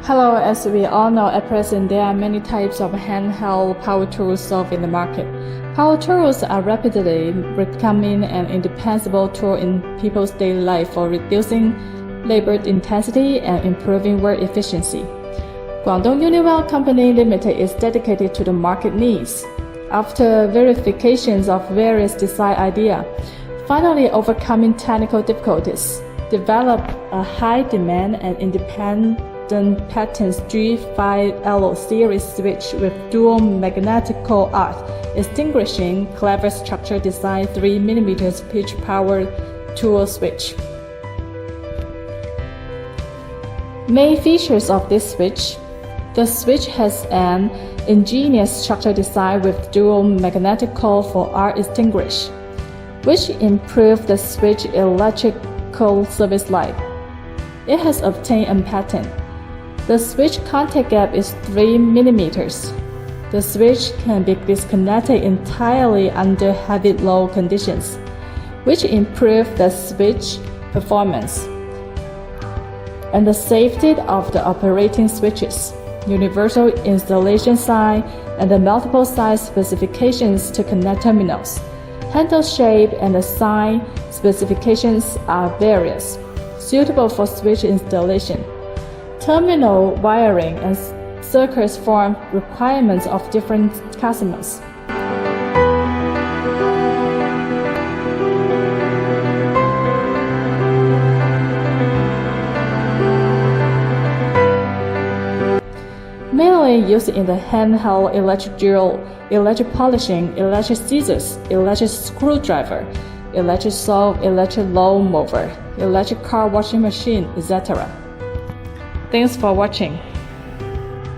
Hello, as we all know, at present there are many types of handheld power tools sold in the market. Power tools are rapidly becoming an indispensable tool in people's daily life for reducing labor intensity and improving work efficiency. Guangdong Unionwell Company Limited is dedicated to the market needs. After verifications of various design ideas, finally overcoming technical difficulties, developed a high-demand and independent patents G5L series switch with dual magnetical arc, extinguishing clever structure design 3mm pitch power tool switch. Main features of this switch: the switch has an ingenious structure design with dual magnetical for arc extinguish, which improves the switch electrical service life. It has obtained a patent. The switch contact gap is 3mm. The switch can be disconnected entirely under heavy load conditions, which improves the switch performance and the safety of the operating switches. Universal installation sign and the multiple size specifications to connect terminals. Handle shape and the sign specifications are various, suitable for switch installation. Terminal wiring and circuits form requirements of different customers. Mainly used in the handheld electric drill, electric polishing, electric scissors, electric screwdriver, electric saw, electric lawn mower, electric car washing machine, etc. Thanks for watching.